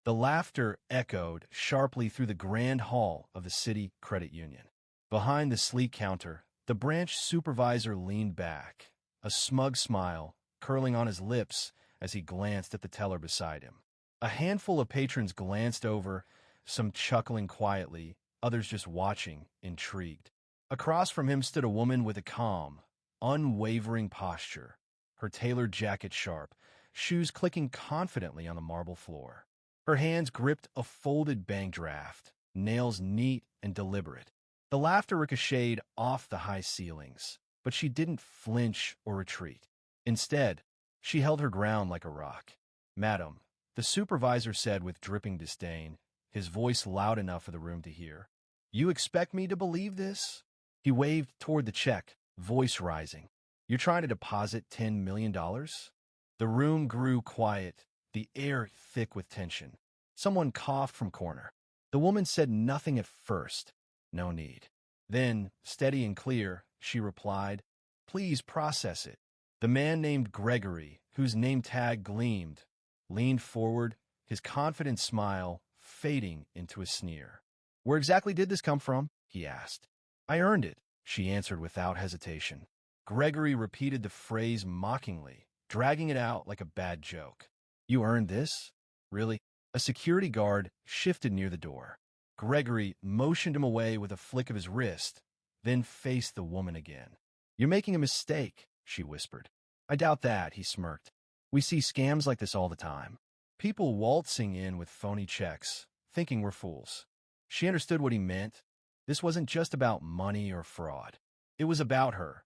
The laughter echoed sharply through the grand hall of the City Credit Union. Behind the sleek counter, the branch supervisor leaned back, a smug smile curling on his lips as he glanced at the teller beside him. A handful of patrons glanced over, some chuckling quietly, others just watching, intrigued. Across from him stood a woman with a calm, unwavering posture, her tailored jacket sharp, shoes clicking confidently on the marble floor. Her hands gripped a folded bank draft, nails neat and deliberate. The laughter ricocheted off the high ceilings, but she didn't flinch or retreat. Instead, she held her ground like a rock. "Madam," the supervisor said with dripping disdain, his voice loud enough for the room to hear. "You expect me to believe this?" He waved toward the check, voice rising. "You're trying to deposit $10 million? The room grew quiet, the air thick with tension. Someone coughed from corner. The woman said nothing at first. No need. Then, steady and clear, she replied, "Please process it." The man named Gregory, whose name tag gleamed, leaned forward, his confident smile fading into a sneer. "Where exactly did this come from?" he asked. "I earned it," she answered without hesitation. Gregory repeated the phrase mockingly, dragging it out like a bad joke. "You earned this? Really?" A security guard shifted near the door. Gregory motioned him away with a flick of his wrist, then faced the woman again. "You're making a mistake," she whispered. "I doubt that," he smirked. "We see scams like this all the time. People waltzing in with phony checks, thinking we're fools." She understood what he meant. This wasn't just about money or fraud. It was about her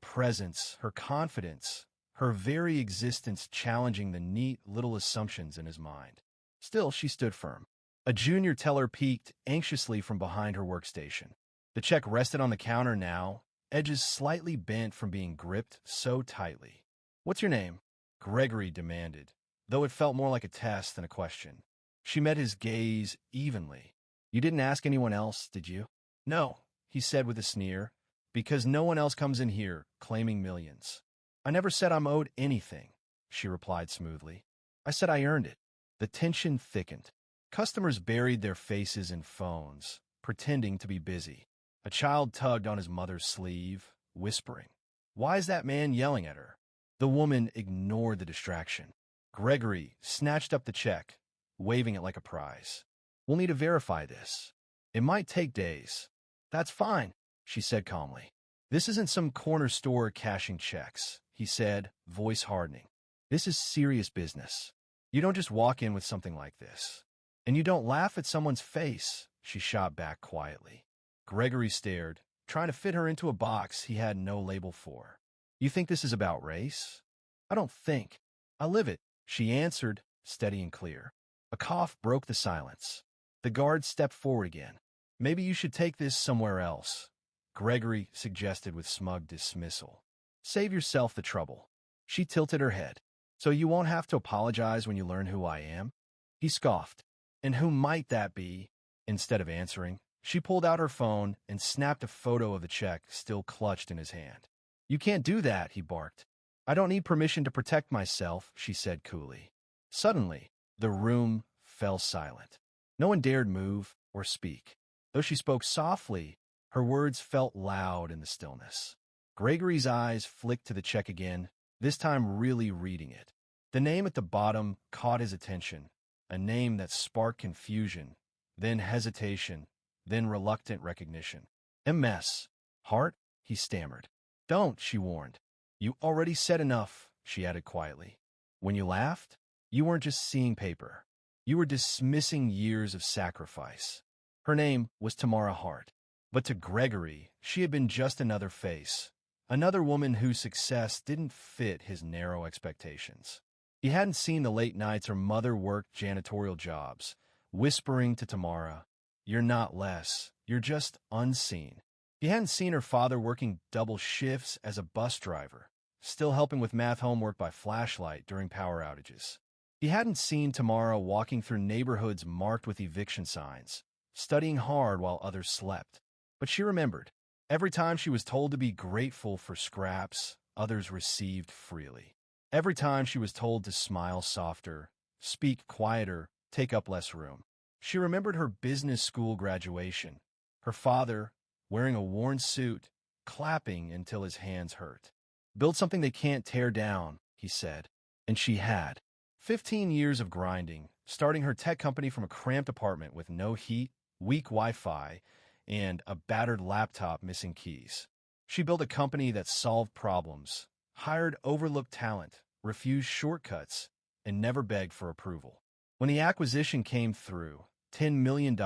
presence, her confidence, her very existence challenging the neat little assumptions in his mind. Still, she stood firm. A junior teller peeked anxiously from behind her workstation. The check rested on the counter now, edges slightly bent from being gripped so tightly. "What's your name?" Gregory demanded, though it felt more like a test than a question. She met his gaze evenly. "You didn't ask anyone else, did you?" "No," he said with a sneer, "because no one else comes in here claiming millions." "I never said I'm owed anything," she replied smoothly. "I said I earned it." The tension thickened. Customers buried their faces in phones, pretending to be busy. A child tugged on his mother's sleeve, whispering, "Why is that man yelling at her?" The woman ignored the distraction. Gregory snatched up the check, waving it like a prize. "We'll need to verify this. It might take days." "That's fine," she said calmly. "This isn't some corner store cashing checks," he said, voice hardening. "This is serious business. You don't just walk in with something like this. And you don't laugh at someone's face," she shot back quietly. Gregory stared, trying to fit her into a box he had no label for. "You think this is about race?" "I don't think. I live it," she answered, steady and clear. A cough broke the silence. The guard stepped forward again. "Maybe you should take this somewhere else," Gregory suggested with smug dismissal. "Save yourself the trouble." She tilted her head. "So you won't have to apologize when you learn who I am?" He scoffed. "And who might that be?" Instead of answering, she pulled out her phone and snapped a photo of the check still clutched in his hand. "You can't do that," he barked. "I don't need permission to protect myself," she said coolly. Suddenly, the room fell silent. No one dared move or speak. Though she spoke softly, her words felt loud in the stillness. Gregory's eyes flicked to the check again, this time really reading it. The name at the bottom caught his attention, a name that sparked confusion, then hesitation, then reluctant recognition. "M.S. Hart?" he stammered. "Don't," she warned. "You already said enough," she added quietly. "When you laughed, you weren't just seeing paper. You were dismissing years of sacrifice." Her name was Tamara Hart. But to Gregory, she had been just another face, another woman whose success didn't fit his narrow expectations. He hadn't seen the late nights her mother worked janitorial jobs, whispering to Tamara, "You're not less, you're just unseen." He hadn't seen her father working double shifts as a bus driver, still helping with math homework by flashlight during power outages. He hadn't seen Tamara walking through neighborhoods marked with eviction signs, studying hard while others slept. But she remembered. Every time she was told to be grateful for scraps others received freely. Every time she was told to smile softer, speak quieter, take up less room. She remembered her business school graduation, her father, wearing a worn suit, clapping until his hands hurt. Build something they can't tear down, he said. And she had. 15 years of grinding, starting her tech company from a cramped apartment with no heat, weak Wi-Fi, and a battered laptop missing keys. She built a company that solved problems, hired overlooked talent, refused shortcuts, and never begged for approval. When the acquisition came through, $10 million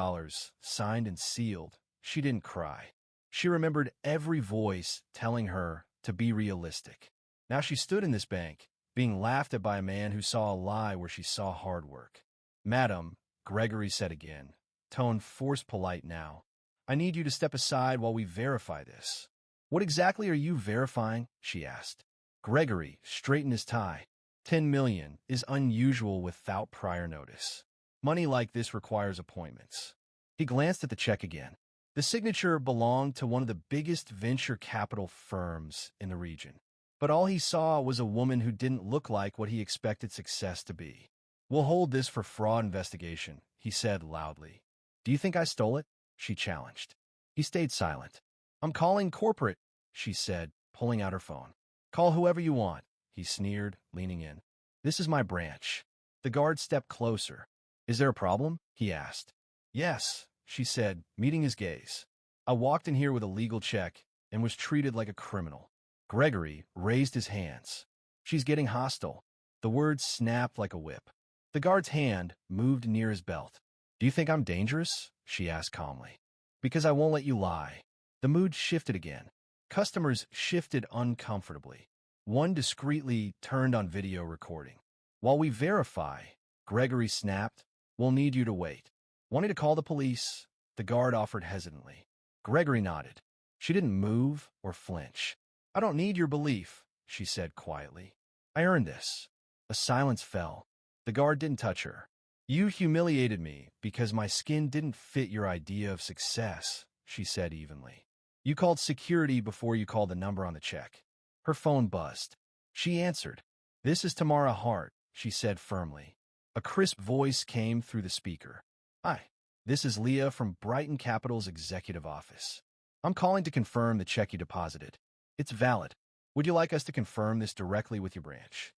signed and sealed, she didn't cry. She remembered every voice telling her to be realistic. Now she stood in this bank, being laughed at by a man who saw a lie where she saw hard work. "Madam," Gregory said again, tone forced polite now, "I need you to step aside while we verify this." "What exactly are you verifying?" she asked. Gregory straightened his tie. 10 million is unusual without prior notice. Money like this requires appointments. He glanced at the check again. The signature belonged to one of the biggest venture capital firms in the region. But all he saw was a woman who didn't look like what he expected success to be. "We'll hold this for fraud investigation," he said loudly. "Do you think I stole it?" she challenged. He stayed silent. "I'm calling corporate," she said, pulling out her phone. "Call whoever you want," he sneered, leaning in. "This is my branch." The guard stepped closer. "Is there a problem?" he asked. "Yes," she said, meeting his gaze. "I walked in here with a legal check and was treated like a criminal." Gregory raised his hands. "She's getting hostile." The words snapped like a whip. The guard's hand moved near his belt. "Do you think I'm dangerous?" she asked calmly. "Because I won't let you lie." The mood shifted again. Customers shifted uncomfortably. One discreetly turned on video recording. "While we verify," Gregory snapped, "we'll need you to wait." "Want me to call the police?" the guard offered hesitantly. Gregory nodded. She didn't move or flinch. "I don't need your belief," she said quietly. "I earned this." A silence fell. The guard didn't touch her. "You humiliated me because my skin didn't fit your idea of success," she said evenly. "You called security before you called the number on the check." Her phone buzzed. She answered. "This is Tamara Hart," she said firmly. A crisp voice came through the speaker. "Hi, this is Leah from Brighton Capital's executive office. I'm calling to confirm the check you deposited. It's valid. Would you like us to confirm this directly with your branch?"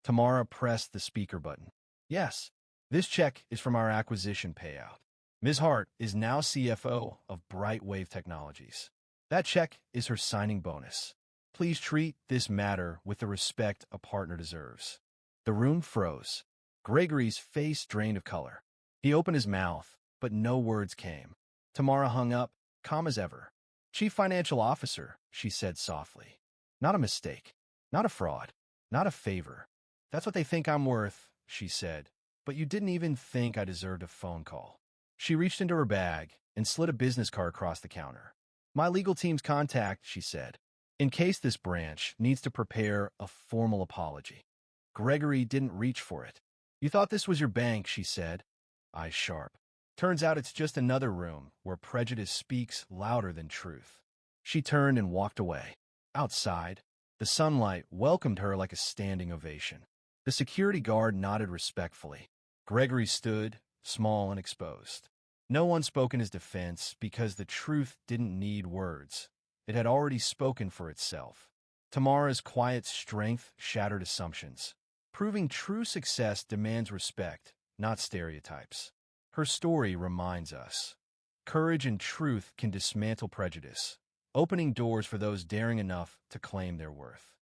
Tamara pressed the speaker button. "Yes, this check is from our acquisition payout. Ms. Hart is now CFO of Brightwave Technologies. That check is her signing bonus. Please treat this matter with the respect a partner deserves." The room froze. Gregory's face drained of color. He opened his mouth, but no words came. Tamara hung up, calm as ever. "Chief Financial Officer," she said softly. "Not a mistake. Not a fraud. Not a favor. That's what they think I'm worth," she said. "But you didn't even think I deserved a phone call." She reached into her bag and slid a business card across the counter. "My legal team's contact," she said, "in case this branch needs to prepare a formal apology." Gregory didn't reach for it. "You thought this was your bank," she said, eyes sharp. "Turns out it's just another room where prejudice speaks louder than truth." She turned and walked away. Outside, the sunlight welcomed her like a standing ovation. The security guard nodded respectfully. Gregory stood, small and exposed. No one spoke in his defense because the truth didn't need words. It had already spoken for itself. Tamara's quiet strength shattered assumptions. Proving true success demands respect, not stereotypes. Her story reminds us. Courage and truth can dismantle prejudice, opening doors for those daring enough to claim their worth.